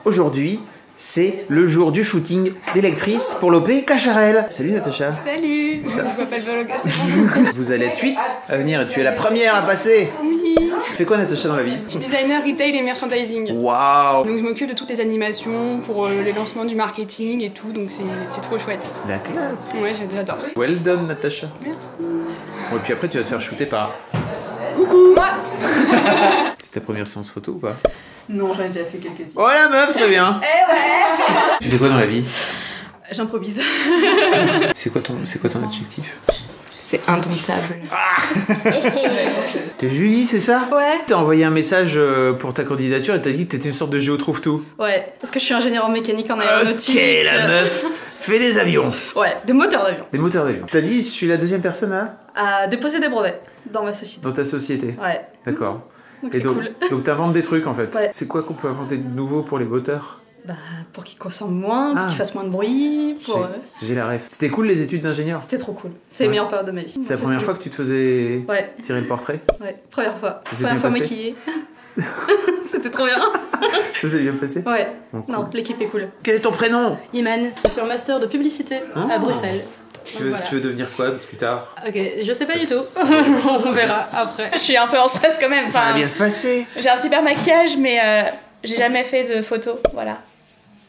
Aujourd'hui, c'est le jour du shooting d'Electrice pour l'OP Cacharel. Salut Natacha. Salut, je m'appelle Valoga. Vous allez être 8 à venir et tu es la première à passer. Oui. Tu fais quoi Natacha dans la vie? Je suis designer retail et merchandising. Waouh. Donc je m'occupe de toutes les animations pour les lancements du marketing et tout, donc c'est trop chouette. La classe. Ouais, j'adore. Well done Natacha. Merci. Bon, et puis après tu vas te faire shooter par... Coucou. Moi. C'est ta première séance photo ou pas? Non, j'en ai déjà fait quelques-unes. Oh la meuf, très bien. Eh ouais. Tu fais quoi dans la vie? J'improvise. C'est quoi ton adjectif? C'est indomptable. T'es Julie, c'est ça? Ouais. T'as envoyé un message pour ta candidature et t'as dit que t'étais une sorte de géo trouve-tout. Ouais, parce que je suis ingénieur en mécanique en aéronautique. Ok, la meuf fait des avions. Ouais, des moteurs d'avion. Des moteurs d'avion. T'as dit je suis la deuxième personne À déposer des brevets dans ma société. dans ta société. Ouais. D'accord. Donc Et c'est cool. donc t'inventes des trucs en fait. Ouais. C'est quoi qu'on peut inventer de nouveau pour les moteurs? Bah, pour qu'ils consomment moins, pour qu'ils fassent moins de bruit, pour... J'ai la ref. C'était cool les études d'ingénieur? C'était trop cool. C'est les meilleures périodes de ma vie. C'est la première fois que tu te faisais tirer le portrait? Ouais, première fois. Ça s'est Première bien fois passé maquillée. C'était trop bien. Ça s'est bien passé? Ouais. Bon, cool. Non, l'équipe est cool. Quel est ton prénom? Iman, je suis en master de publicité à Bruxelles. Tu veux devenir quoi plus tard? Ok, je sais pas du tout. On verra après. Je suis un peu en stress quand même. Ça va bien se passer. J'ai un super maquillage, mais j'ai jamais fait de photos, voilà.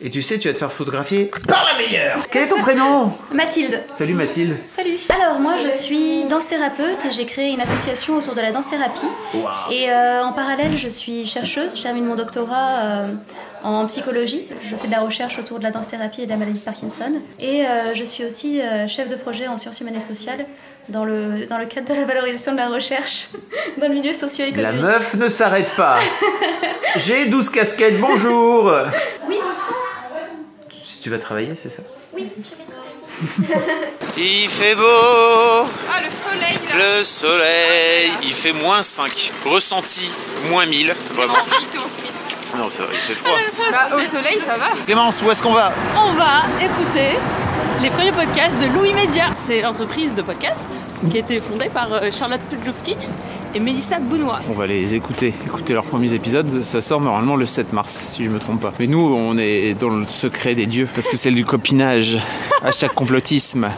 Et tu sais, tu vas te faire photographier par la meilleure. Quel est ton prénom? Mathilde. Salut Mathilde. Salut. Alors moi je suis danse thérapeute et j'ai créé une association autour de la danse thérapie. Wow. Et en parallèle je suis chercheuse, je termine mon doctorat en psychologie. Je fais de la recherche autour de la danse thérapie et de la maladie de Parkinson. Et je suis aussi chef de projet en sciences humaines et sociales dans le cadre de la valorisation de la recherche dans le milieu socio-économique. La meuf ne s'arrête pas. J'ai 12 casquettes, bonjour. Oui, bonsoir. Tu vas travailler, c'est ça? Oui, je vais travailler. Il fait beau. Ah, le soleil là. Le soleil, il fait -5. Ressenti, -1000. Vraiment. Mytho. Non, ça va, il fait froid. Bah, au soleil, ça va. Clémence, où est-ce qu'on va? On va écouter les premiers podcasts de Louis Média. C'est l'entreprise de podcast qui a été fondée par Charlotte Pudlowski et Mélissa Bounois. On va les écouter leurs premiers épisodes. Ça sort normalement le 7 mars, si je me trompe pas. Mais nous, on est dans le secret des dieux, parce que c'est du copinage. Hashtag complotisme.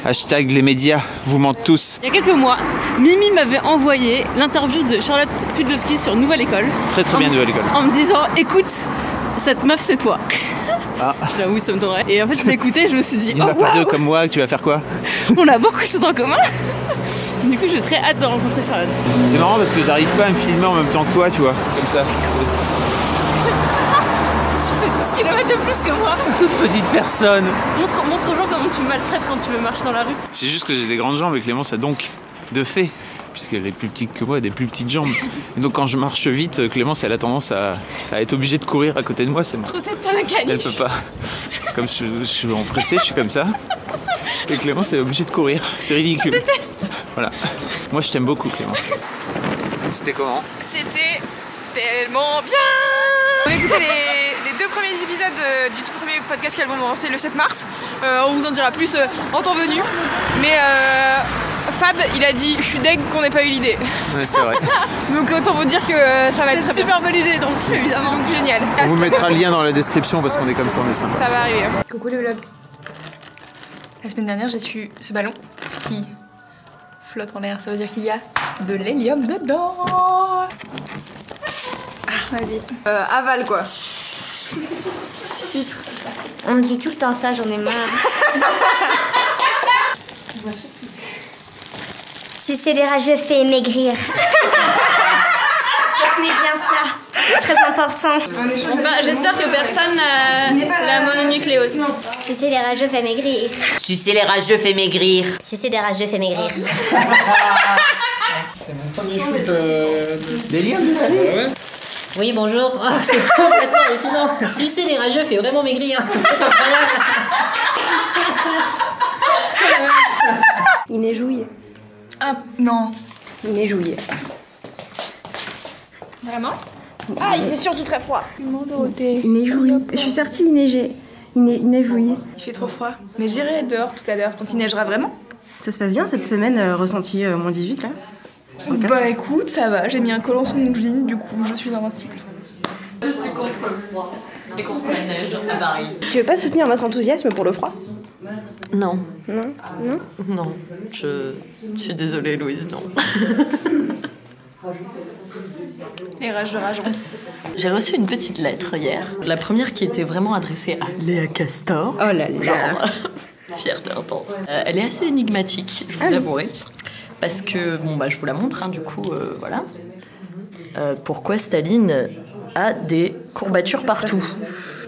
Hashtag les médias vous mentent tous. Il y a quelques mois, Mimi m'avait envoyé l'interview de Charlotte Pudlowski sur Nouvelle École. Très bien de l'école. En me disant, écoute, cette meuf c'est toi. Ah. Je l'avoue, ça me donnerait. Et en fait, je l'ai écouté, je me suis dit, Il n'y en a oh pas wow, deux comme moi, tu vas faire quoi? on a beaucoup de choses en commun. Du coup, j'ai très hâte de rencontrer Charlotte. C'est marrant parce que j'arrive pas à me filmer en même temps que toi, tu vois. Comme ça. Tu fais 12 km de plus que moi. Toute petite personne. Montre aux gens comment tu maltraites quand tu veux marcher dans la rue. C'est juste que j'ai des grandes jambes et Clémence a donc de fait, puisqu'elle est plus petite que moi, des plus petites jambes. Et donc quand je marche vite, Clémence elle a tendance à être obligée de courir à côté de moi. C'est Trop tête dans la caniche. Elle peut pas. Comme je suis empressé, je suis comme ça. Et Clémence est obligée de courir. C'est ridicule. Je déteste. Voilà. Moi je t'aime beaucoup Clémence. C'était comment? C'était tellement bien. On a écouté les deux premiers épisodes du tout premier podcast qu'elles vont lancer le 7 mars. On vous en dira plus en temps venu. Mais Fab, il a dit, je suis deg qu'on n'ait pas eu l'idée. Ouais, c'est vrai. Donc autant vous dire que ça va être très C'est bien. super bonne idée, donc évidemment. C'est donc génial. On vous mettra le lien dans la description parce qu'on est comme ça, on est sympa. Ça va arriver. Coucou le vlog. La semaine dernière, j'ai su ce ballon qui flotte en l'air. Ça veut dire qu'il y a de l'hélium dedans. Ah, vas-y. Aval quoi. On me dit tout le temps ça, j'en ai marre. Sucer des rageux fait maigrir. Retenez bien ça, c'est très important. J'espère que personne n'a la mononucléose. Sucer les rageux fait maigrir. Sucer les rageux fait maigrir. Sucer des rageux fait maigrir. C'est mon premier shoot Des liens de ta vie? Oui, bonjour. Oh, c'est complètement hallucinant. Sucer les rageux fait vraiment maigrir. C'est incroyable. Il neigeouille. Ah, non. Il neigeouille. Vraiment? Ah, il fait surtout très froid. Il neigeouille. Je suis sortie, il neigeait. Il neigeouille. Il fait trop froid. Mais j'irai dehors tout à l'heure quand il neigera vraiment. Ça se passe bien cette semaine, ressenti moins 18 là? Okay. Bah écoute, ça va. J'ai mis un col en sous mon jean, du coup je suis invincible. Je suis contre le froid. Les courses manèges à Paris. Tu veux pas soutenir votre enthousiasme pour le froid? Non. Non. Non. Non. Je suis désolée, Louise, non. Les rages de rageront. J'ai reçu une petite lettre hier. La première qui était vraiment adressée à Léa Castor. Oh là là. Genre, fierté intense. Elle est assez énigmatique, je vous avouerai. Parce que, bon, bah, je vous la montre, hein, du coup, voilà. Pourquoi Staline a des courbatures partout?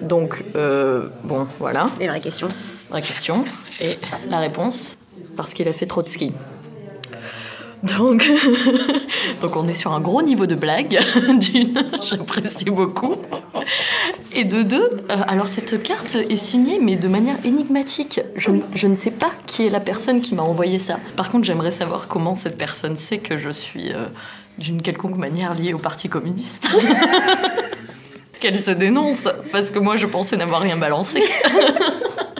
Donc, bon, voilà. Les vraies questions. Vraie question. Et la réponse, parce qu'il a fait trop de ski. Donc, donc on est sur un gros niveau de blague, d'une, j'apprécie beaucoup. Et de deux, alors cette carte est signée, mais de manière énigmatique. Je ne sais pas qui est la personne qui m'a envoyé ça. Par contre, j'aimerais savoir comment cette personne sait que je suis d'une quelconque manière liée au Parti communiste. Qu'elle se dénonce, parce que moi je pensais n'avoir rien balancé.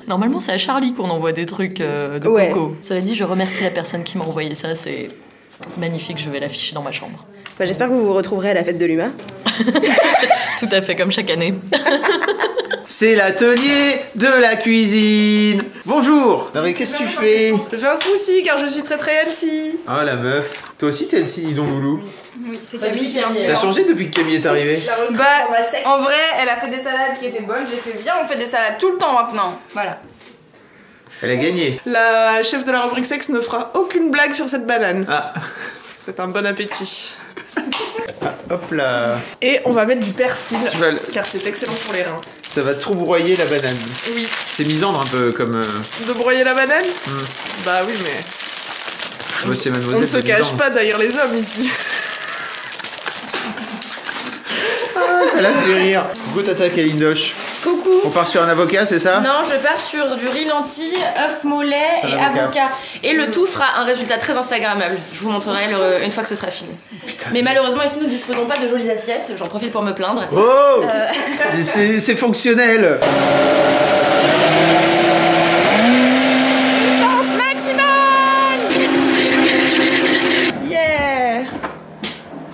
Normalement, c'est à Charlie qu'on envoie des trucs de coco. Cela dit, je remercie la personne qui m'a envoyé ça, c'est magnifique, je vais l'afficher dans ma chambre. Bah, j'espère que vous vous retrouverez à la fête de l'humain. Tout à fait, comme chaque année. C'est l'atelier de la cuisine. Bonjour. Non mais qu'est-ce que tu fais? Je fais un smoothie car je suis très très healthy. Ah la meuf. Toi aussi t'es healthy, dis donc Loulou. Oui, c'est Camille qui a T'as changé depuis que Camille est arrivée? Bah, en vrai, elle a fait des salades qui étaient bonnes. J'ai fait bien, on fait des salades tout le temps maintenant. Voilà. Elle a gagné. La chef de la rubrique sexe ne fera aucune blague sur cette banane. Ah. C'est un bon appétit. Ah, hop là. Et on va mettre du persil, car c'est excellent pour les reins. Ça va trop broyer la banane. Oui. C'est misandre un peu comme... De broyer la banane Bah oui, mais... Moi, c'est Mademoiselle, on ne se cache pas derrière les hommes ici. Ah, ça l'a fait rire. Coucou Tata Kalindoche. Coucou. On part sur un avocat, c'est ça? Non, je pars sur du riz lentilles, œuf mollet et avocat. Et le tout fera un résultat très instagrammable. Je vous montrerai une fois que ce sera fini. Putain, mais malheureusement, ici, nous ne disposons pas de jolies assiettes. J'en profite pour me plaindre. Oh c'est fonctionnel. Puissance maximale. Yeah.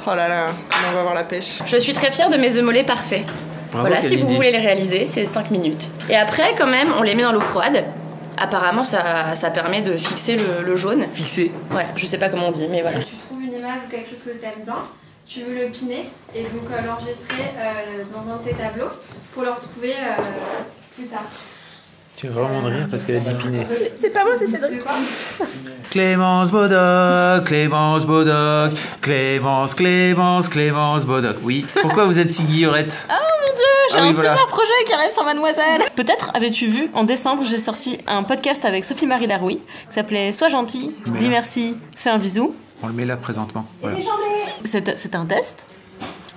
Oh là là, comment on va avoir la pêche. Je suis très fière de mes œufs mollets parfaits. Bravo, voilà, si vous voulez les réaliser, c'est 5 minutes. Et après, quand même, on les met dans l'eau froide. Apparemment, ça permet de fixer le jaune. Fixer? Ouais, je sais pas comment on dit, mais voilà. Tu trouves une image ou quelque chose que tu aimes bien, tu veux le piner et donc l'enregistrer dans un de tes tableaux pour le retrouver plus tard. Tu as vraiment de rire parce qu'elle a dit piner. C'est pas moi, c'est Cédric. Clémence Bodoc, Clémence Bodoc, Clémence Bodoc. Oui. Pourquoi vous êtes si guillerette? Oh mon dieu, j'ai un super projet qui arrive sur Mademoiselle. Peut-être avais-tu vu, en décembre, j'ai sorti un podcast avec Sophie-Marie Larouille qui s'appelait Sois gentil, dis merci, fais un bisou. On le met là présentement. Voilà. C'était un test.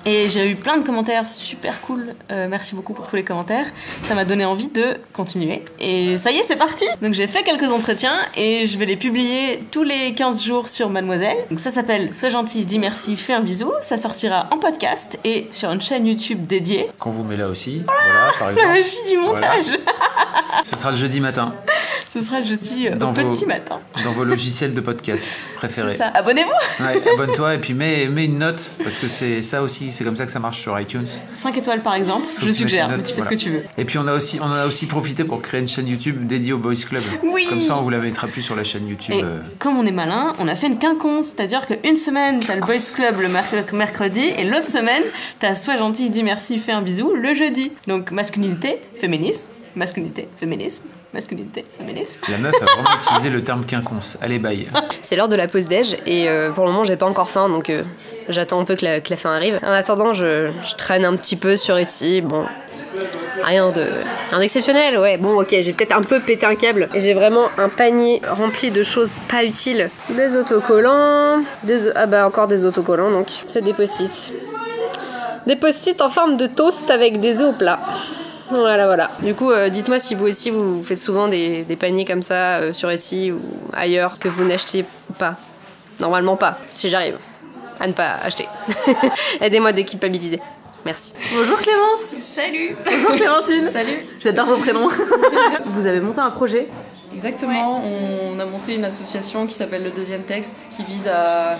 Et j'ai eu plein de commentaires super cool. Merci beaucoup pour tous les commentaires. Ça m'a donné envie de continuer. Et ça y est, c'est parti. Donc j'ai fait quelques entretiens et je vais les publier tous les 15 jours sur Mademoiselle. Donc ça s'appelle Sois gentil, dis merci, fais un bisou. Ça sortira en podcast et sur une chaîne YouTube dédiée. Qu'on vous met là aussi. Voilà, par exemple. La magie du montage. Voilà. Ce sera le jeudi matin. Ce sera le jeudi au petit matin. Dans vos logiciels de podcast préférés. C'est ça. Abonnez-vous. Ouais, abonne-toi et puis mets une note parce que c'est ça aussi, c'est comme ça que ça marche sur iTunes. 5 étoiles par exemple, je suggère, mais tu fais ce que tu veux. Et puis on a aussi profité pour créer une chaîne YouTube dédiée au Boys Club. Oui. Comme ça on vous la mettra plus sur la chaîne YouTube. Et comme on est malin, on a fait une quinconce, c'est-à-dire qu'une semaine t'as le Boys Club le mercredi et l'autre semaine t'as Sois gentil, dis merci, fais un bisou le jeudi. Donc masculinité, féminisme, masculinité, féminisme. Masculinité, féminisme. La meuf a vraiment utilisé le terme quinconce. Allez, bye. C'est l'heure de la pause déj et pour le moment j'ai pas encore faim donc j'attends un peu que la fin arrive. En attendant, je traîne un petit peu sur Etsy. Bon, rien d'exceptionnel, ouais. Bon, ok, j'ai peut-être un peu pété un câble. Et j'ai vraiment un panier rempli de choses pas utiles. Des autocollants, encore des autocollants donc. C'est des post-it. Des post-it en forme de toast avec des œufs au plat. Voilà. Du coup, dites-moi si vous aussi vous faites souvent des paniers comme ça sur Etsy ou ailleurs que vous n'achetez pas. Normalement pas, si j'arrive à ne pas acheter. Aidez-moi à déculpabiliser. Merci. Bonjour Clémence. Salut. Bonjour Clémentine. Salut. J'adore vos prénoms. Vous avez monté un projet Exactement, on a monté une association qui s'appelle Le Deuxième Texte, qui vise à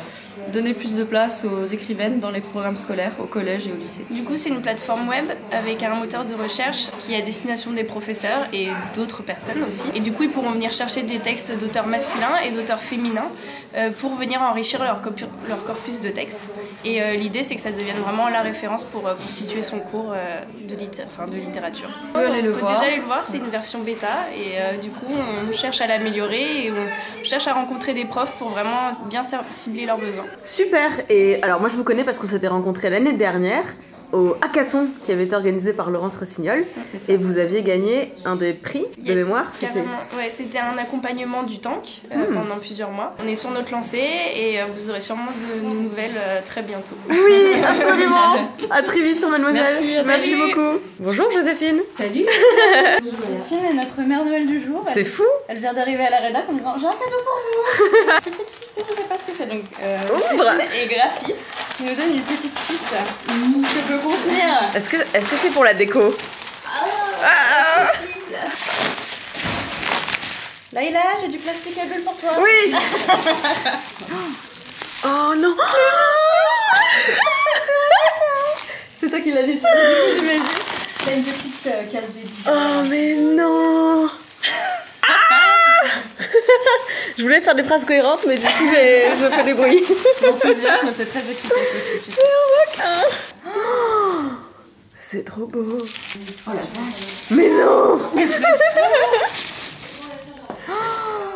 donner plus de place aux écrivaines dans les programmes scolaires, au collège et au lycée. Du coup, c'est une plateforme web avec un moteur de recherche qui est à destination des professeurs et d'autres personnes aussi. Et du coup, ils pourront venir chercher des textes d'auteurs masculins et d'auteurs féminins pour venir enrichir leur corpus de textes. Et l'idée, c'est que ça devienne vraiment la référence pour constituer son cours de littérature. On peut aller le On peut voir. déjà aller le voir, c'est une version bêta et du coup, on cherche à l'améliorer et on cherche à rencontrer des profs pour vraiment bien cibler leurs besoins. Super. Et alors moi je vous connais parce qu'on s'était rencontrés l'année dernière au hackathon qui avait été organisé par Laurence Rossignol et vous aviez gagné un des prix de mémoire. C'était un accompagnement du tank pendant plusieurs mois. On est sur notre lancée et vous aurez sûrement de nos nouvelles très bientôt. Oui, absolument. À très vite sur Mademoiselle. Merci beaucoup. Bonjour Joséphine. Salut. Joséphine est notre mère Noël du jour. C'est fou. Elle vient d'arriver à la rédac en me disant j'ai un cadeau pour vous. Je sais pas ce que c'est donc. Et graphiste qui nous donne une petite piste. Ce que peut contenir. Est-ce que c'est pour la déco? Laïla, j'ai du plastique à bulles pour toi. Oui. Oh non. C'est toi qui l'as dessiné, j'imagine. T'as une petite case dédiée. Oh mais non. Je voulais faire des phrases cohérentes, mais du coup, je fais des bruits. L'enthousiasme, c'est très efficace aussi. C'est un requin. Oh, c'est trop beau. Oh la vache. Mais non.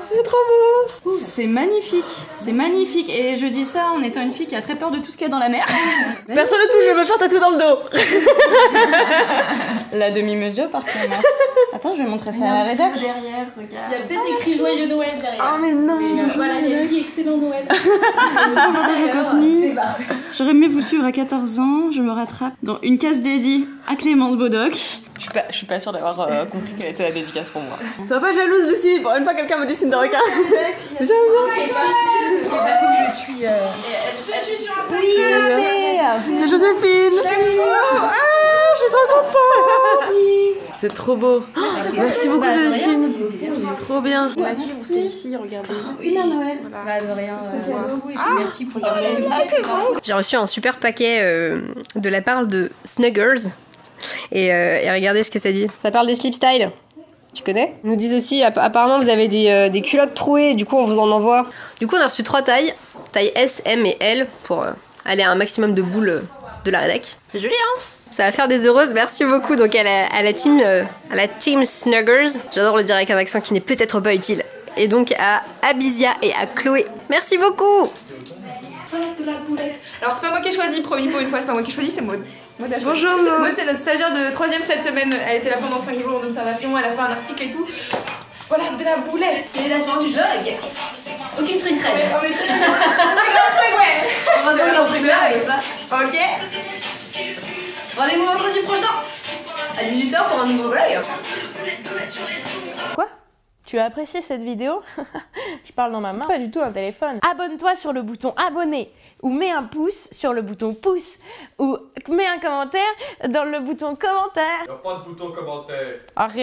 C'est trop beau. C'est magnifique. Et je dis ça en étant une fille qui a très peur de tout ce qu'il y a dans la mer. Personne ne touche, je me faire tatouer dans le dos. La demi-mesure par contre. Attends, je vais montrer ça à la rédac. Derrière, regarde. Il y a peut-être écrit Joyeux Noël derrière. Oh mais non. Voilà, il y a écrit Excellent Noël. C'est parfait. J'aurais aimé vous suivre à 14 ans, je me rattrape. Donc une case dédiée à Clémence Bodoc. Je suis pas sûre d'avoir compris quelle était la dédicace pour moi. Sois pas jalouse Lucie, pour une fois quelqu'un me dessine de requin. J'aime bien. J'avoue que je suis... Je te suis sur Instagram. Oui, c'est Joséphine. Je t'aime trop. Ah, je suis trop contente. C'est trop beau. Merci beaucoup Joséphine. Trop bien. On va suivre, c'est ici, regardez. Oui, Noël. Bah de rien. Merci pour regarder. J'ai reçu un super paquet de la part de Snuggers. Et regardez ce que ça dit. Ça parle des slip style. Tu connais? Ils nous disent aussi, apparemment vous avez des culottes trouées, du coup on vous en envoie. Du coup on a reçu 3 tailles, taille S, M et L, pour aller à un maximum de boules de la rédac. C'est joli hein? Ça va faire des heureuses, merci beaucoup donc à la team Snuggers. J'adore le dire avec un accent qui n'est peut-être pas utile. Et donc à Abizia et à Chloé. Merci beaucoup! De la boulette. Alors c'est pas moi qui ai choisi, promis pour une fois, c'est pas moi qui ai choisi, c'est Maud. Bonjour Maud. Maud c'est notre stagiaire de 3ème cette semaine, elle était là pendant 5 jours d'observation, elle a fait un article et tout. Voilà, de la boulette. C'est la fin du vlog. Ok, street cred. Ouais. Heureusement que j'en là, n'est-ce pas? Ok. Rendez-vous vendredi prochain à 18h pour un nouveau vlog. Quoi? Tu as apprécié cette vidéo? Je parle dans ma main, pas du tout un téléphone. Abonne-toi sur le bouton abonner ou mets un pouce sur le bouton pouce ou mets un commentaire dans le bouton commentaire. Il n'y a pas de bouton commentaire. Arrête.